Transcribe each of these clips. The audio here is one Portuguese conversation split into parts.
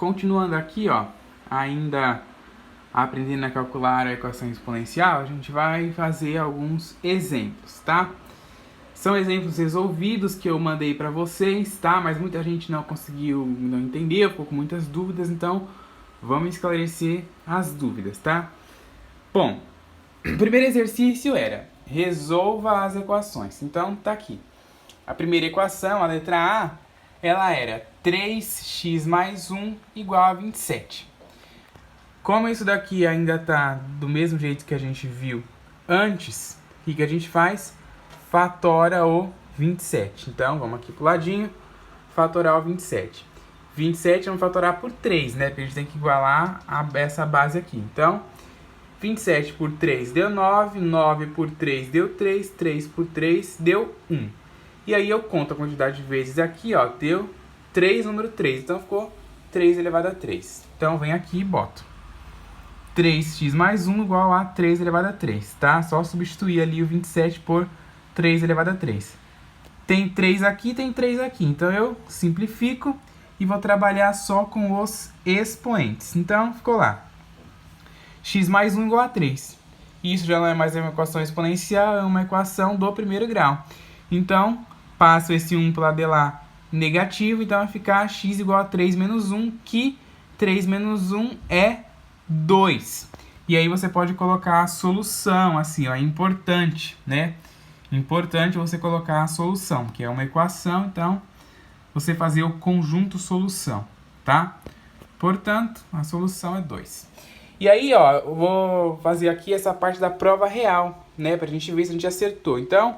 continuando aqui, ó, ainda aprendendo a calcular a equação exponencial, a gente vai fazer alguns exemplos, tá? São exemplos resolvidos que eu mandei para vocês, tá? Mas muita gente não conseguiu, não entendeu, ficou com muitas dúvidas, então vamos esclarecer as dúvidas, tá? Bom, o primeiro exercício era resolva as equações. Então tá aqui. A primeira equação, a letra A, ela era 3x mais 1 igual a 27. Como isso daqui ainda tá do mesmo jeito que a gente viu antes, o que a gente faz? Fatora o 27. Então, vamos aqui pro ladinho, fatorar o 27. 27 vamos fatorar por 3, né? Porque a gente tem que igualar essa base aqui. Então, 27 por 3 deu 9, 9 por 3 deu 3, 3 por 3 deu 1. E aí eu conto a quantidade de vezes aqui, ó, deu 3, número 3. Então, ficou 3 elevado a 3. Então, vem aqui e boto 3x mais 1 igual a 3 elevado a 3, tá? Só substituir ali o 27 por 3 elevado a 3. Tem 3 aqui, tem 3 aqui. Então, eu simplifico e vou trabalhar só com os expoentes. Então, ficou lá. X mais 1 igual a 3. Isso já não é mais uma equação exponencial, é uma equação do primeiro grau. Então, passo esse 1 para o lado de lá negativo, então vai ficar x igual a 3 menos 1, que 3 menos 1 é 2. E aí você pode colocar a solução, assim, ó, é importante, né? Importante você colocar a solução, que é uma equação, então você fazer o conjunto solução, tá? Portanto, a solução é 2. E aí, ó, eu vou fazer aqui essa parte da prova real, né? Pra gente ver se a gente acertou. Então,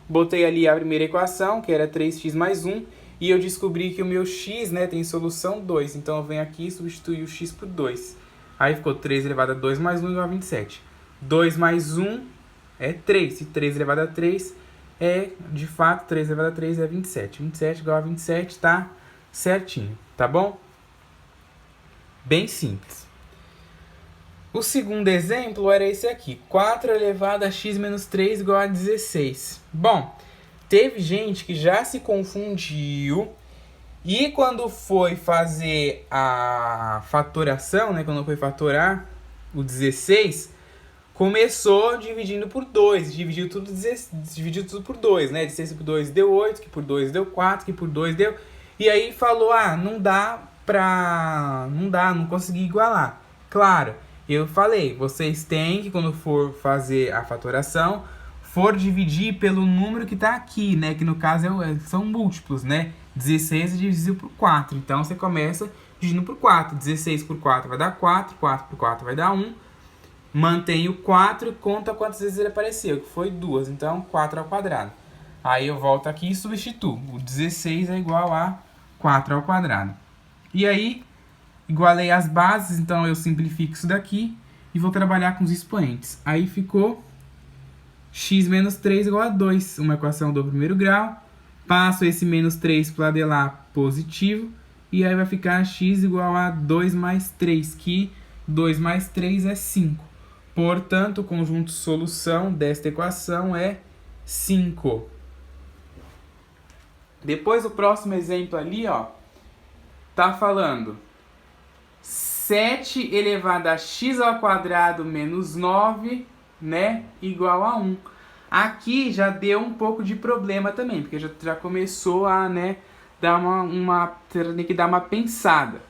botei ali a primeira equação, que era 3x mais 1, e eu descobri que o meu x, né, tem solução 2. Então, eu venho aqui e substituir o x por 2. Aí ficou 3 elevado a 2 mais 1 igual a 27. 2 mais 1 é 3. E 3 elevado a 3 é, de fato, 3 elevado a 3 é 27. 27 igual a 27, tá certinho, tá bom? Bem simples. O segundo exemplo era esse aqui. 4 elevado a x menos 3 igual a 16. Bom, teve gente que já se confundiu e quando foi fazer a fatoração, né, quando foi fatorar o 16, começou dividindo por 2. Dividiu tudo por 2, né? 16 por 2 deu 8, que por 2 deu 4, que por 2 deu... E aí falou, não consegui igualar. Claro, eu falei, vocês têm que, quando for fazer a fatoração, for dividir pelo número que está aqui, né? Que no caso são múltiplos, né? 16 é divisível por 4. Então, você começa dividindo por 4. 16 por 4 vai dar 4. 4 por 4 vai dar 1. Mantém o 4 e conta quantas vezes ele apareceu, que foi 2. Então, 4 ao quadrado. Aí, eu volto aqui e substituo. O 16 é igual a 4 ao quadrado. E aí, igualei as bases, então eu simplifico isso daqui e vou trabalhar com os expoentes. Aí ficou x menos 3 igual a 2, uma equação do primeiro grau. Passo esse menos 3 para o lado de lá positivo, e aí vai ficar x igual a 2 mais 3, que 2 mais 3 é 5. Portanto, o conjunto solução desta equação é 5. Depois, o próximo exemplo ali, ó, tá falando 7 elevado a x ao quadrado menos 9, né, igual a 1. Aqui já deu um pouco de problema também, porque já começou a, né, dar tem que dar uma pensada.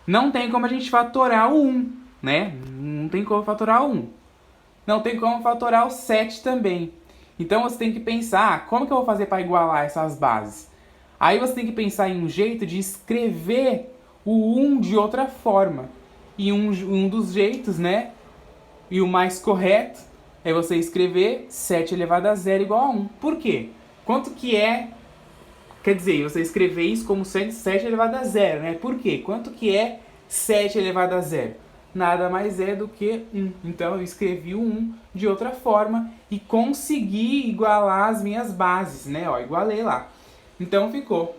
Não tem como a gente fatorar o 1, né? Não tem como fatorar o 1. Não tem como fatorar o 7 também. Então você tem que pensar, como que eu vou fazer para igualar essas bases? Aí você tem que pensar em um jeito de escrever o 1 de outra forma. E um dos jeitos, né? E o mais correto é você escrever 7 elevado a 0 igual a 1. Por quê? Quanto que é... Quer dizer, você escrever isso como 7 elevado a 0, né? Por quê? Quanto que é 7 elevado a 0? Nada mais é do que 1. Então, eu escrevi o 1 de outra forma e consegui igualar as minhas bases, né? Ó, igualei lá. Então, ficou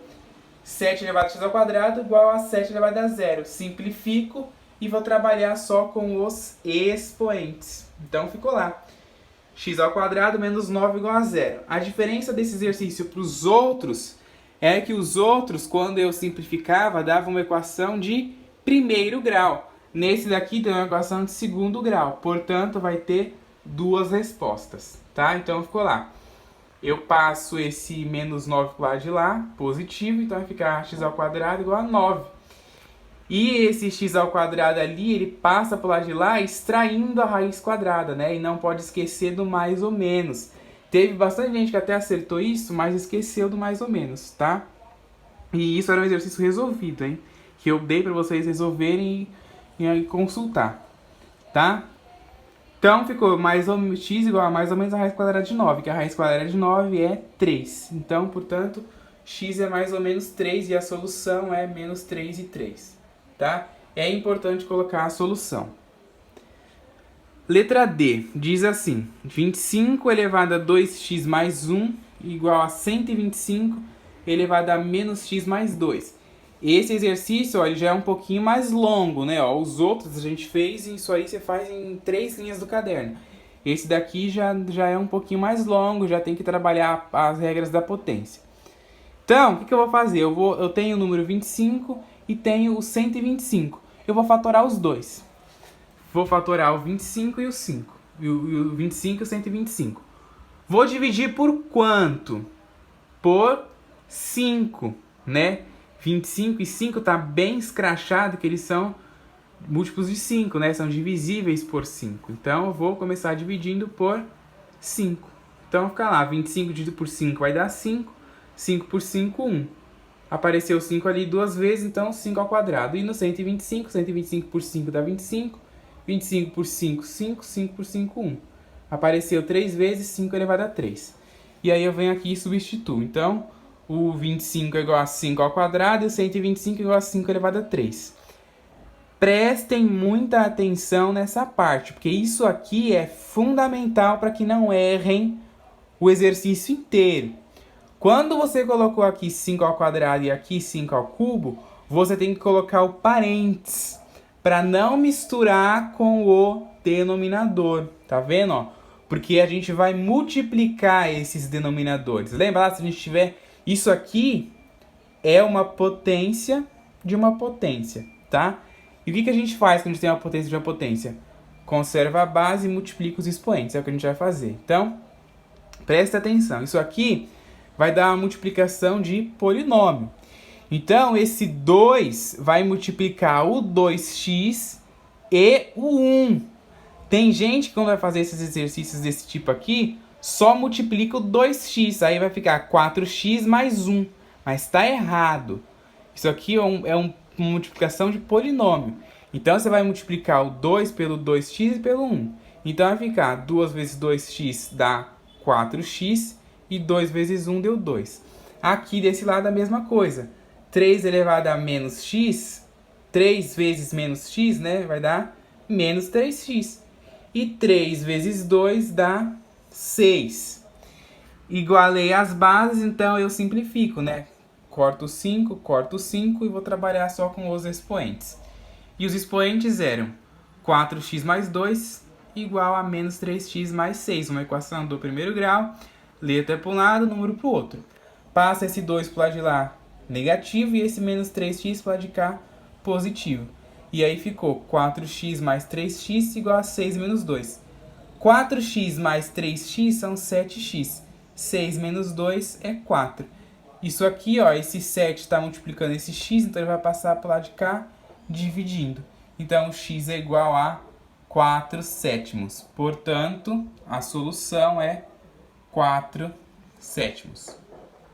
7 elevado a x ao quadrado igual a 7 elevado a 0. Simplifico e vou trabalhar só com os expoentes. Então, ficou lá. X ao quadrado menos 9 igual a 0. A diferença desse exercício para os outros é que os outros, quando eu simplificava, dava uma equação de primeiro grau. Nesse daqui tem uma equação de segundo grau, portanto vai ter duas respostas, tá? Então ficou lá. Eu passo esse menos 9 para o lado de lá, positivo, então vai ficar x ao quadrado igual a 9. E esse x ao quadrado ali, ele passa para o lado de lá extraindo a raiz quadrada, né? E não pode esquecer do mais ou menos. Teve bastante gente que até acertou isso, mas esqueceu do mais ou menos, tá? E isso era um exercício resolvido, hein? Que eu dei para vocês resolverem e consultar, tá? Então ficou x igual a mais ou menos a raiz quadrada de 9, que a raiz quadrada de 9 é 3. Então, portanto, x é mais ou menos 3 e a solução é menos 3 e 3, tá? É importante colocar a solução. Letra D diz assim: 25 elevado a 2x mais 1 igual a 125 elevado a menos x mais 2. Esse exercício, ó, ele já é um pouquinho mais longo, né? Ó, os outros a gente fez e isso aí você faz em 3 linhas do caderno. Esse daqui já é um pouquinho mais longo, já tem que trabalhar as regras da potência. Então, o que eu vou fazer? Eu tenho o número 25 e tenho o 125. Eu vou fatorar os dois. Vou fatorar o 25 e o 5. O 25 e o 125. Vou dividir por quanto? Por 5, né? 25 e 5 tá bem escrachado que eles são múltiplos de 5, né? São divisíveis por 5. Então, eu vou começar dividindo por 5. Então, fica lá. 25 dividido por 5 vai dar 5. 5 por 5, 1. Apareceu 5 ali duas vezes, então 5 ao quadrado. E no 125, 125 por 5 dá 25. 25 por 5, 5. 5 por 5, 1. Apareceu 3 vezes, 5 elevado a 3. E aí eu venho aqui e substituo. Então, o 25 é igual a 5 ao quadrado e o 125 é igual a 5 elevado a 3. Prestem muita atenção nessa parte, porque isso aqui é fundamental para que não errem o exercício inteiro. Quando você colocou aqui 5 ao quadrado e aqui 5 ao cubo, você tem que colocar o parênteses para não misturar com o denominador. Tá vendo? Ó? Porque a gente vai multiplicar esses denominadores. Lembra lá, se a gente tiver... Isso aqui é uma potência de uma potência, tá? E o que a gente faz quando a gente tem uma potência de uma potência? Conserva a base e multiplica os expoentes. É o que a gente vai fazer. Então, presta atenção. Isso aqui vai dar uma multiplicação de polinômio. Então, esse 2 vai multiplicar o 2x e o 1. Tem gente que quando vai fazer esses exercícios desse tipo aqui, só multiplica o 2x. Aí vai ficar 4x mais 1. Mas está errado. Isso aqui é uma multiplicação de polinômio. Então, você vai multiplicar o 2 pelo 2x e pelo 1. Então, vai ficar 2 vezes 2x dá 4x. E 2 vezes 1 deu 2. Aqui desse lado a mesma coisa. 3 elevado a menos x, 3 vezes menos x, né? Vai dar menos 3x. E 3 vezes 2 dá 6. Igualei as bases, então eu simplifico, né? Corto 5 e vou trabalhar só com os expoentes. E os expoentes eram 4x mais 2 igual a menos 3x mais 6. Uma equação do primeiro grau. Letra para um lado, número para o outro. Passa esse 2 para o lado de lá negativo e esse menos 3x para o lado de cá positivo. E aí ficou 4x mais 3x igual a 6 menos 2. 4x mais 3x são 7x. 6 menos 2 é 4. Isso aqui, ó, esse 7 está multiplicando esse x, então ele vai passar para o lado de cá dividindo. Então, x é igual a 4/7. Portanto, a solução é 4/7.